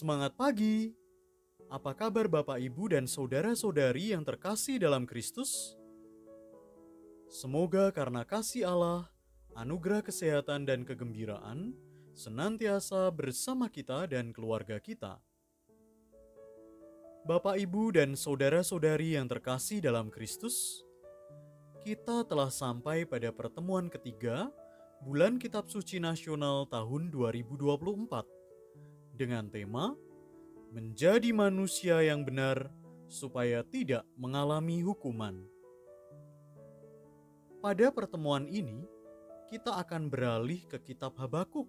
Semangat pagi. Apa kabar Bapak, Ibu, dan saudara-saudari yang terkasih dalam Kristus? Semoga karena kasih Allah, anugerah kesehatan dan kegembiraan senantiasa bersama kita dan keluarga kita. Bapak, Ibu, dan saudara-saudari yang terkasih dalam Kristus, kita telah sampai pada pertemuan ketiga Bulan Kitab Suci Nasional tahun 2024 dengan tema Menjadi Manusia yang Benar supaya tidak mengalami hukuman. Pada pertemuan ini, kita akan beralih ke kitab Habakuk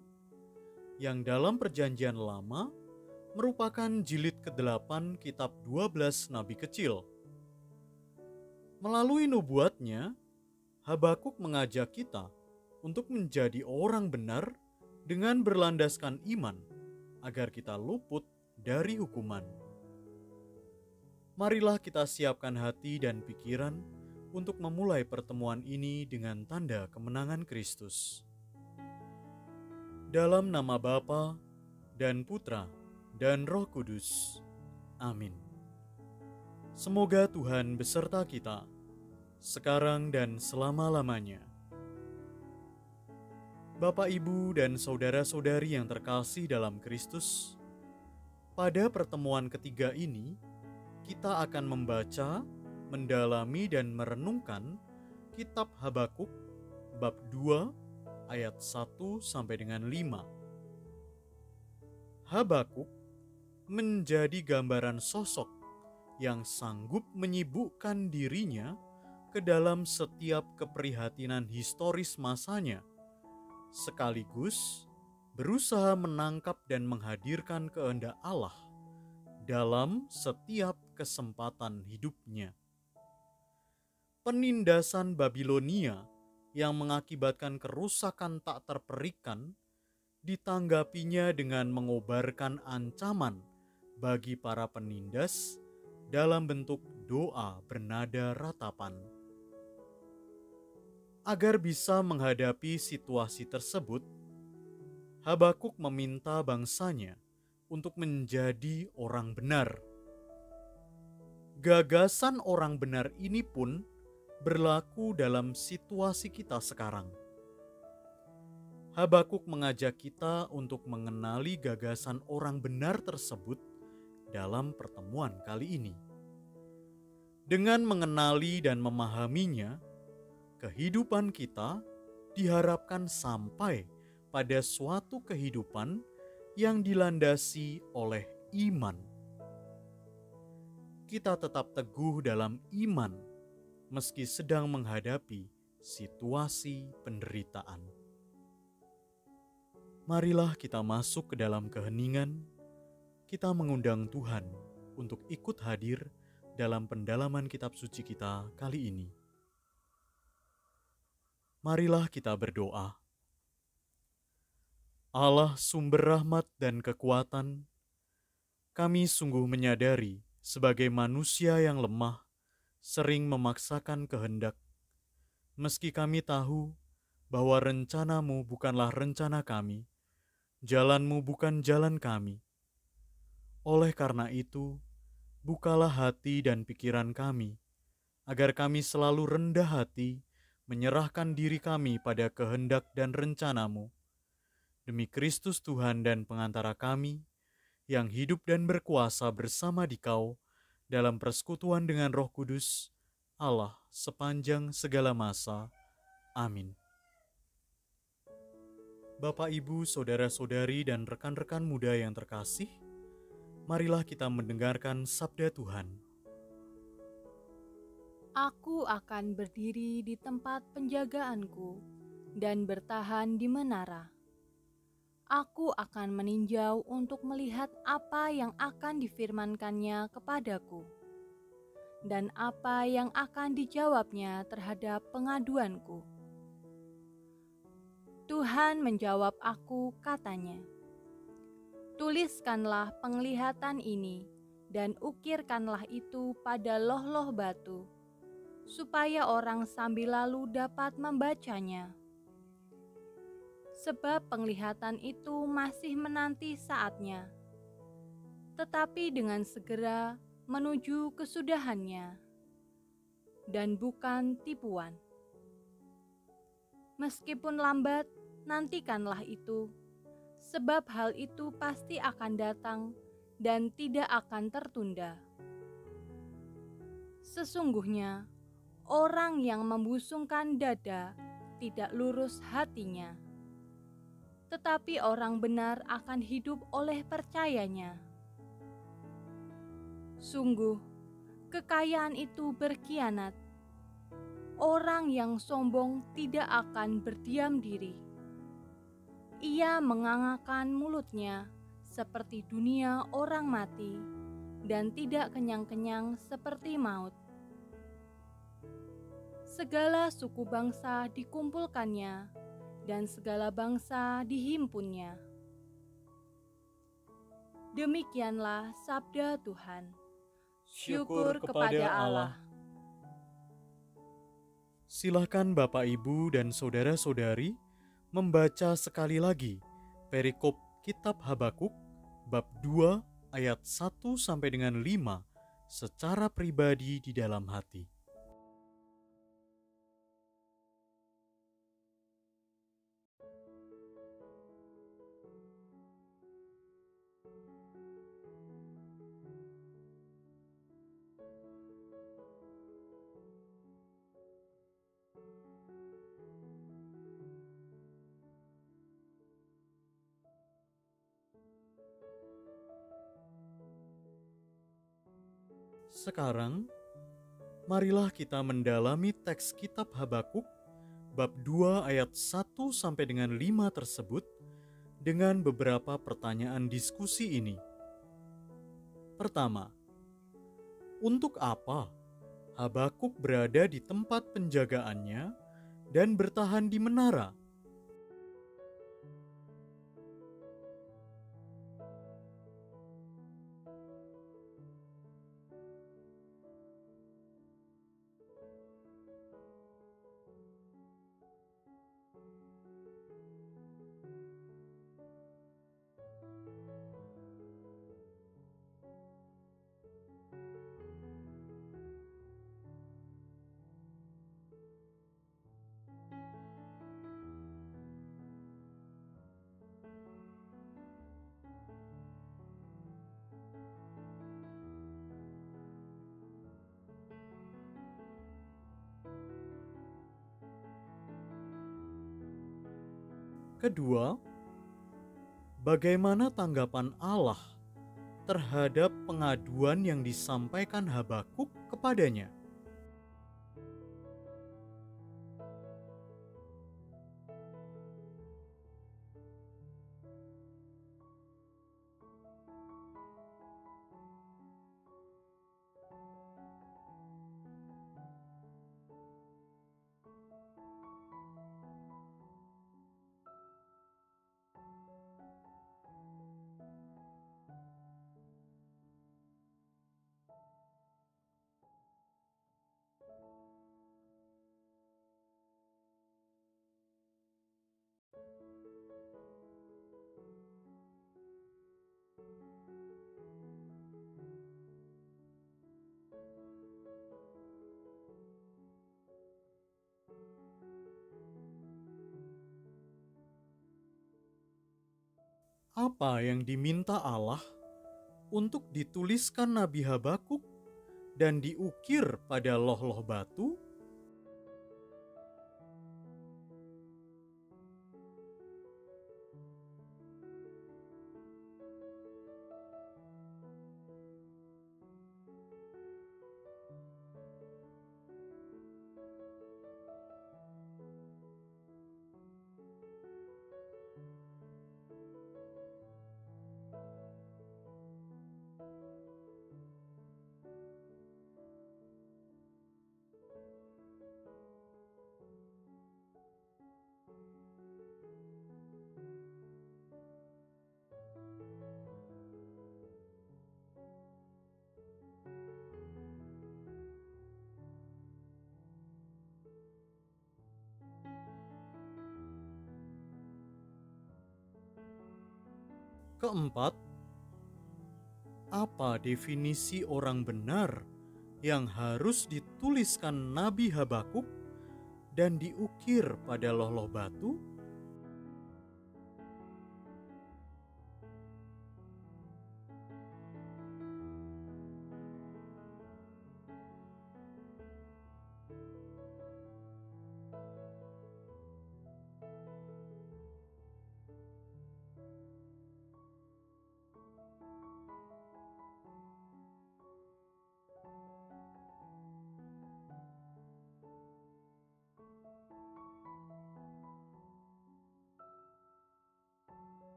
yang dalam Perjanjian Lama merupakan jilid ke-8 kitab 12 Nabi Kecil. Melalui nubuatnya, Habakuk mengajak kita untuk menjadi orang benar dengan berlandaskan iman agar kita luput dari hukuman. Marilah kita siapkan hati dan pikiran untuk memulai pertemuan ini dengan tanda kemenangan Kristus. Dalam nama Bapa dan Putra dan Roh Kudus. Amin. Semoga Tuhan beserta kita, sekarang dan selama-lamanya. Bapak, Ibu, dan saudara-saudari yang terkasih dalam Kristus, pada pertemuan ketiga ini, kita akan membaca, mendalami, dan merenungkan kitab Habakuk bab 2 ayat 1 sampai dengan 5. Habakuk menjadi gambaran sosok yang sanggup menyibukkan dirinya ke dalam setiap keprihatinan historis masanya, sekaligus berusaha menangkap dan menghadirkan kehendak Allah dalam setiap kesempatan hidupnya. Penindasan Babilonia yang mengakibatkan kerusakan tak terperikan ditanggapinya dengan mengobarkan ancaman bagi para penindas dalam bentuk doa bernada ratapan. Agar bisa menghadapi situasi tersebut, Habakuk meminta bangsanya untuk menjadi orang benar. Gagasan orang benar ini pun berlaku dalam situasi kita sekarang. Habakuk mengajak kita untuk mengenali gagasan orang benar tersebut dalam pertemuan kali ini. Dengan mengenali dan memahaminya, kehidupan kita diharapkan sampai pada suatu kehidupan yang dilandasi oleh iman. Kita tetap teguh dalam iman meski sedang menghadapi situasi penderitaan. Marilah kita masuk ke dalam keheningan. Kita mengundang Tuhan untuk ikut hadir dalam pendalaman kitab suci kita kali ini. Marilah kita berdoa. Allah sumber rahmat dan kekuatan, kami sungguh menyadari sebagai manusia yang lemah, sering memaksakan kehendak, meski kami tahu bahwa rencana-Mu bukanlah rencana kami, jalan-Mu bukan jalan kami. Oleh karena itu, bukalah hati dan pikiran kami, agar kami selalu rendah hati, menyerahkan diri kami pada kehendak dan rencana-Mu. Demi Kristus Tuhan dan pengantara kami, yang hidup dan berkuasa bersama Dikau dalam persekutuan dengan Roh Kudus, Allah sepanjang segala masa. Amin. Bapak, Ibu, saudara-saudari, dan rekan-rekan muda yang terkasih, marilah kita mendengarkan sabda Tuhan. Aku akan berdiri di tempat penjagaanku dan bertahan di menara. Aku akan meninjau untuk melihat apa yang akan difirmankannya kepadaku dan apa yang akan dijawabnya terhadap pengaduanku. Tuhan menjawab aku, katanya, "Tuliskanlah penglihatan ini dan ukirkanlah itu pada loh-loh batu, supaya orang sambil lalu dapat membacanya. Sebab penglihatan itu masih menanti saatnya, tetapi dengan segera menuju kesudahannya, dan bukan tipuan. Meskipun lambat, nantikanlah itu, sebab hal itu pasti akan datang dan tidak akan tertunda. Sesungguhnya, orang yang membusungkan dada tidak lurus hatinya, tetapi orang benar akan hidup oleh percayanya. Sungguh, kekayaan itu berkhianat. Orang yang sombong tidak akan berdiam diri. Ia mengangakkan mulutnya seperti dunia orang mati dan tidak kenyang-kenyang seperti maut. Segala suku bangsa dikumpulkannya dan segala bangsa dihimpunnya. Demikianlah sabda Tuhan. Syukur kepada Allah. Silakan Bapak, Ibu, dan saudara-saudari membaca sekali lagi perikop Kitab Habakuk bab 2 ayat 1 sampai dengan 5 secara pribadi di dalam hati. Sekarang, marilah kita mendalami teks Kitab Habakuk bab 2 ayat 1 sampai dengan 5 tersebut dengan beberapa pertanyaan diskusi ini. Pertama, untuk apa Habakuk berada di tempat penjagaannya dan bertahan di menara? Kedua, bagaimana tanggapan Allah terhadap pengaduan yang disampaikan Habakuk kepadanya? Apa yang diminta Allah untuk dituliskan Nabi Habakuk dan diukir pada loh-loh batu? Keempat, apa definisi orang benar yang harus dituliskan Nabi Habakuk dan diukir pada loh-loh batu?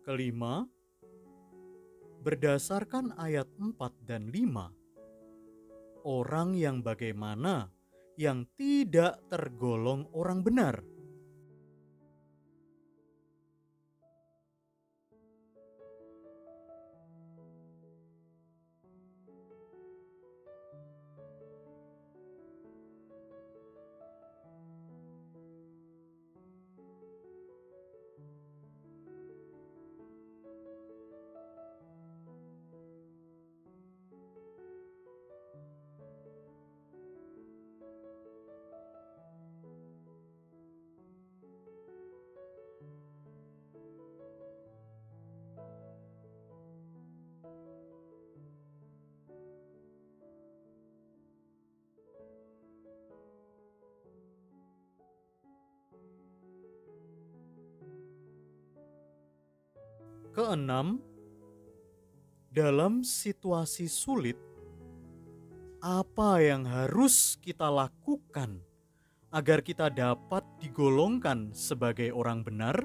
Kelima, berdasarkan ayat 4 dan 5, orang yang bagaimana yang tidak tergolong orang benar? Keenam, dalam situasi sulit, apa yang harus kita lakukan agar kita dapat digolongkan sebagai orang benar?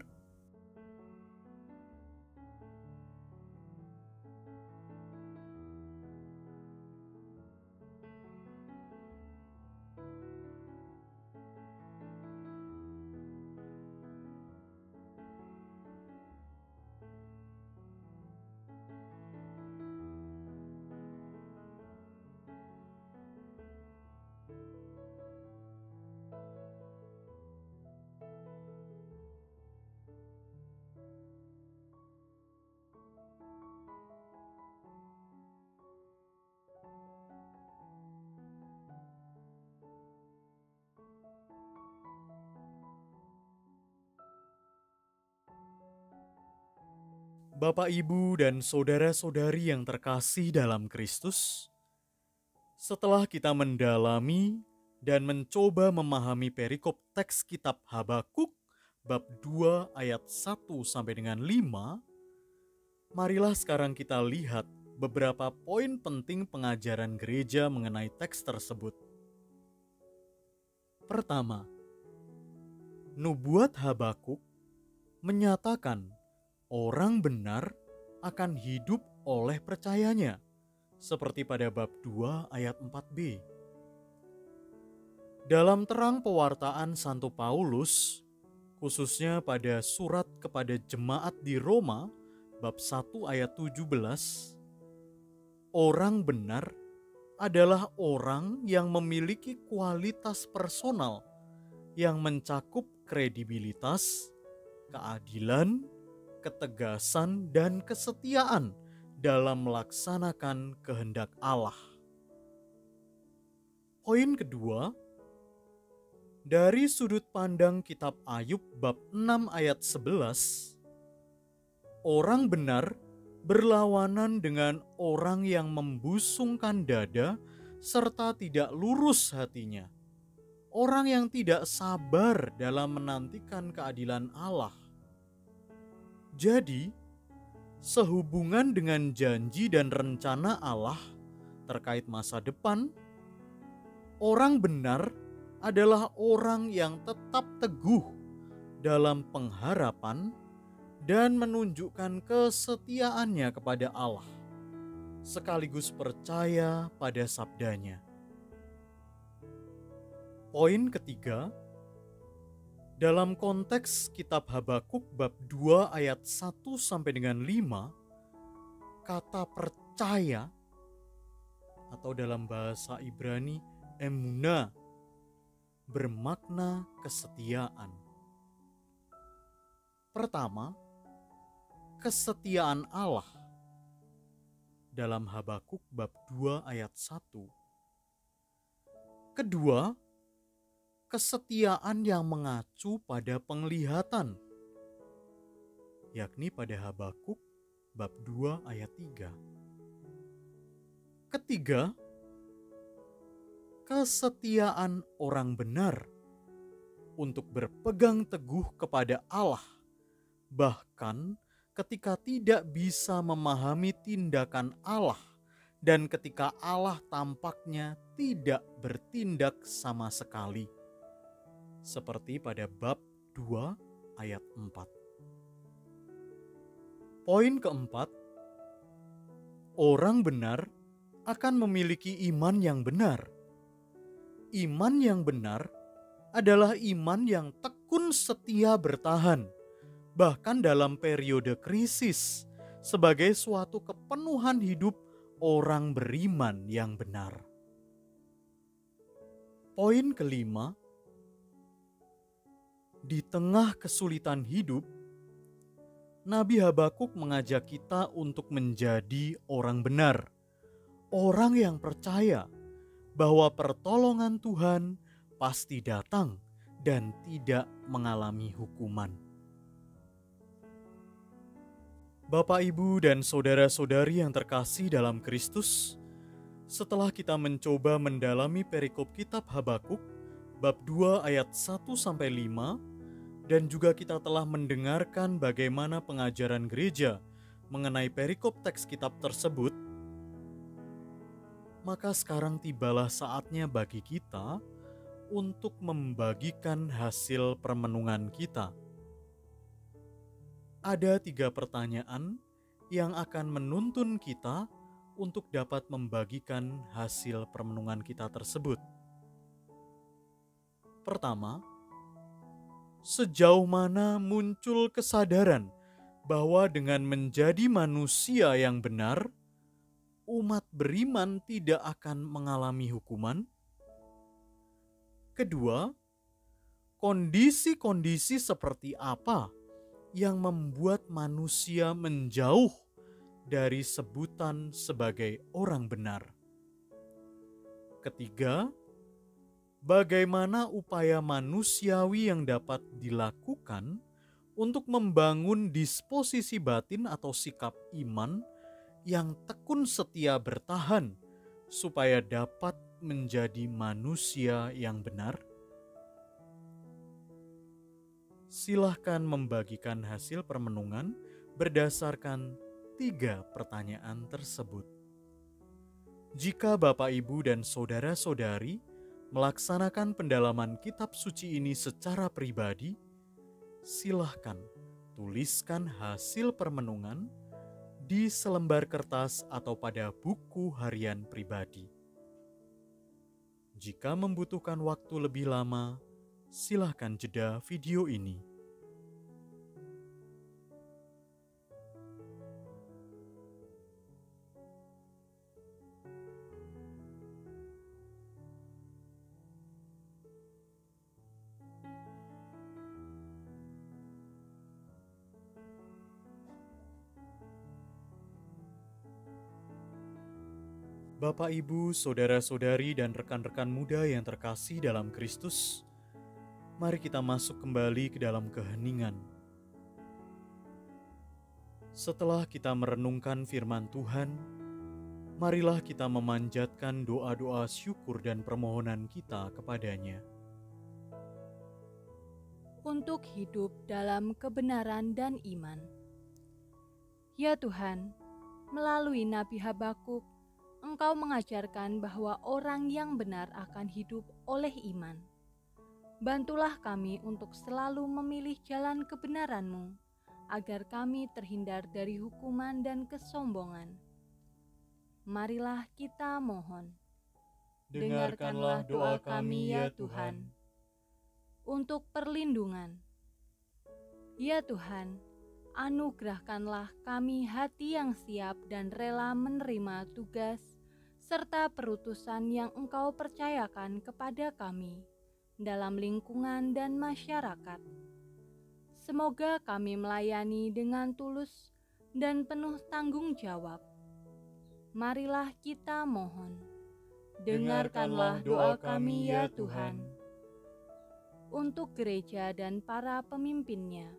Bapak, Ibu, dan saudara-saudari yang terkasih dalam Kristus, setelah kita mendalami dan mencoba memahami perikop teks kitab Habakuk bab 2 ayat 1 sampai dengan 5, marilah sekarang kita lihat beberapa poin penting pengajaran gereja mengenai teks tersebut. Pertama, nubuat Habakuk menyatakan orang benar akan hidup oleh percayanya, seperti pada bab 2 ayat 4b. Dalam terang pewartaan Santo Paulus, khususnya pada surat kepada jemaat di Roma, bab 1 ayat 17, orang benar adalah orang yang memiliki kualitas personal yang mencakup kredibilitas, keadilan, ketegasan, dan kesetiaan dalam melaksanakan kehendak Allah. Poin kedua, dari sudut pandang kitab Ayub bab 6 ayat 11, orang benar berlawanan dengan orang yang membusungkan dada serta tidak lurus hatinya, orang yang tidak sabar dalam menantikan keadilan Allah. Jadi, sehubungan dengan janji dan rencana Allah terkait masa depan, orang benar adalah orang yang tetap teguh dalam pengharapan dan menunjukkan kesetiaannya kepada Allah, sekaligus percaya pada sabdanya. Poin ketiga, dalam konteks kitab Habakuk bab 2 ayat 1 sampai dengan 5, kata percaya atau dalam bahasa Ibrani emunah bermakna kesetiaan. Pertama, kesetiaan Allah dalam Habakuk bab 2 ayat 1. Kedua, kesetiaan yang mengacu pada penglihatan, yakni pada Habakuk bab 2 ayat 3. Ketiga, kesetiaan orang benar untuk berpegang teguh kepada Allah, bahkan ketika tidak bisa memahami tindakan Allah dan ketika Allah tampaknya tidak bertindak sama sekali. Seperti pada bab 2 ayat 4. Poin keempat, orang benar akan memiliki iman yang benar. Iman yang benar adalah iman yang tekun setia bertahan, bahkan dalam periode krisis, sebagai suatu kepenuhan hidup orang beriman yang benar. Poin kelima, di tengah kesulitan hidup, Nabi Habakuk mengajak kita untuk menjadi orang benar, orang yang percaya bahwa pertolongan Tuhan pasti datang dan tidak mengalami hukuman. Bapak, Ibu, dan saudara-saudari yang terkasih dalam Kristus, setelah kita mencoba mendalami perikop kitab Habakuk bab 2 ayat 1-5 dan juga kita telah mendengarkan bagaimana pengajaran gereja mengenai perikop teks kitab tersebut, maka sekarang tibalah saatnya bagi kita untuk membagikan hasil permenungan kita. Ada 3 pertanyaan yang akan menuntun kita untuk dapat membagikan hasil permenungan kita tersebut. Pertama, sejauh mana muncul kesadaran bahwa dengan menjadi manusia yang benar, umat beriman tidak akan mengalami hukuman? Kedua, kondisi-kondisi seperti apa yang membuat manusia menjauh dari sebutan sebagai orang benar? Ketiga, bagaimana upaya manusiawi yang dapat dilakukan untuk membangun disposisi batin atau sikap iman yang tekun setia bertahan supaya dapat menjadi manusia yang benar? Silahkan membagikan hasil permenungan berdasarkan 3 pertanyaan tersebut. Jika Bapak, Ibu, dan saudara-saudari melaksanakan pendalaman kitab suci ini secara pribadi, silahkan tuliskan hasil permenungan di selembar kertas atau pada buku harian pribadi. Jika membutuhkan waktu lebih lama, silahkan jeda video ini. Bapak, Ibu, saudara-saudari, dan rekan-rekan muda yang terkasih dalam Kristus, mari kita masuk kembali ke dalam keheningan. Setelah kita merenungkan firman Tuhan, marilah kita memanjatkan doa-doa syukur dan permohonan kita kepadanya. Untuk hidup dalam kebenaran dan iman. Ya Tuhan, melalui Nabi Habakuk, Engkau mengajarkan bahwa orang yang benar akan hidup oleh iman. Bantulah kami untuk selalu memilih jalan kebenaran-Mu, agar kami terhindar dari hukuman dan kesombongan. Marilah kita mohon. Dengarkanlah doa kami, ya Tuhan. Untuk perlindungan. Ya Tuhan, anugerahkanlah kami hati yang siap dan rela menerima tugas serta perutusan yang Engkau percayakan kepada kami dalam lingkungan dan masyarakat. Semoga kami melayani dengan tulus dan penuh tanggung jawab. Marilah kita mohon. Dengarkanlah doa kami ya Tuhan. Untuk gereja dan para pemimpinnya.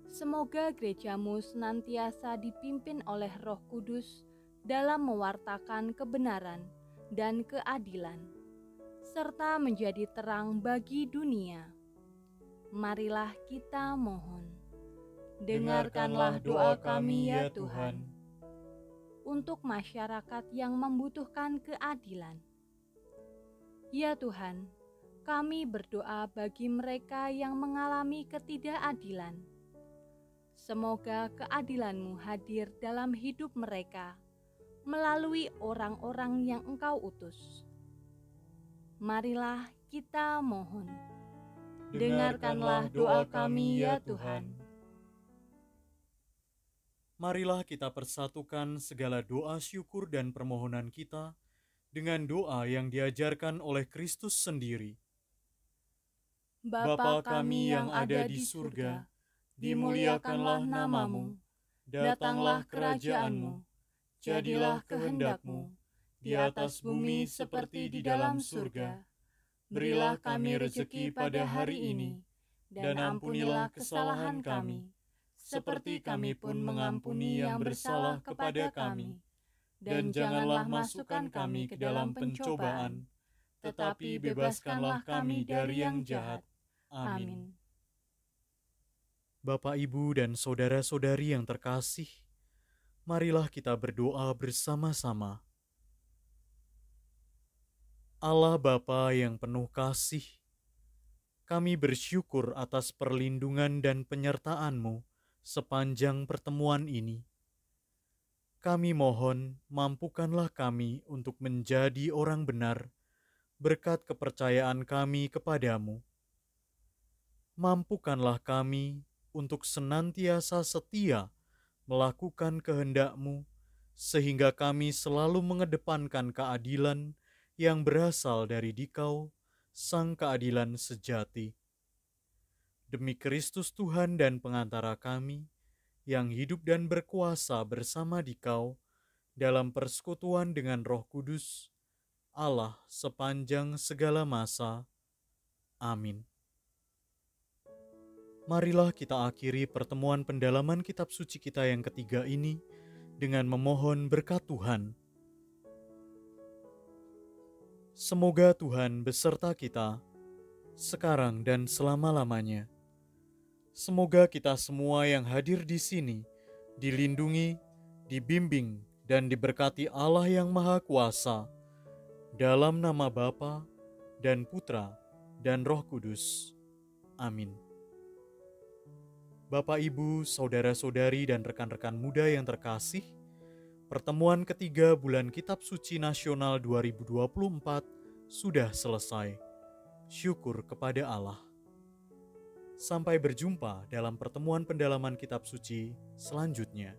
Semoga gerejamu senantiasa dipimpin oleh Roh Kudus dalam mewartakan kebenaran dan keadilan, serta menjadi terang bagi dunia. Marilah kita mohon. Dengarkanlah doa kami ya Tuhan. Untuk masyarakat yang membutuhkan keadilan. Ya Tuhan, kami berdoa bagi mereka yang mengalami ketidakadilan. Semoga keadilan-Mu hadir dalam hidup mereka melalui orang-orang yang Engkau utus. Marilah kita mohon. Dengarkanlah doa kami ya Tuhan. Marilah kita persatukan segala doa syukur dan permohonan kita dengan doa yang diajarkan oleh Kristus sendiri. Bapa kami yang ada di surga, dimuliakanlah nama-Mu, datanglah kerajaan-Mu, jadilah kehendak-Mu, di atas bumi seperti di dalam surga. Berilah kami rezeki pada hari ini, dan ampunilah kesalahan kami, seperti kami pun mengampuni yang bersalah kepada kami. Dan janganlah masukkan kami ke dalam pencobaan, tetapi bebaskanlah kami dari yang jahat. Amin. Bapak, Ibu, dan saudara-saudari yang terkasih, marilah kita berdoa bersama-sama. Allah Bapa yang penuh kasih, kami bersyukur atas perlindungan dan penyertaan-Mu sepanjang pertemuan ini. Kami mohon, mampukanlah kami untuk menjadi orang benar berkat kepercayaan kami kepadamu. Mampukanlah kami untuk senantiasa setia melakukan kehendak-Mu, sehingga kami selalu mengedepankan keadilan yang berasal dari Dikau, Sang Keadilan Sejati. Demi Kristus Tuhan dan pengantara kami, yang hidup dan berkuasa bersama Dikau dalam persekutuan dengan Roh Kudus, Allah sepanjang segala masa. Amin. Marilah kita akhiri pertemuan pendalaman kitab suci kita yang ketiga ini dengan memohon berkat Tuhan. Semoga Tuhan beserta kita, sekarang dan selama-lamanya. Semoga kita semua yang hadir di sini dilindungi, dibimbing, dan diberkati Allah yang Maha Kuasa, dalam nama Bapa dan Putra dan Roh Kudus. Amin. Bapak, Ibu, saudara-saudari, dan rekan-rekan muda yang terkasih, pertemuan ketiga bulan Kitab Suci Nasional 2024 sudah selesai. Syukur kepada Allah. Sampai berjumpa dalam pertemuan pendalaman kitab suci selanjutnya.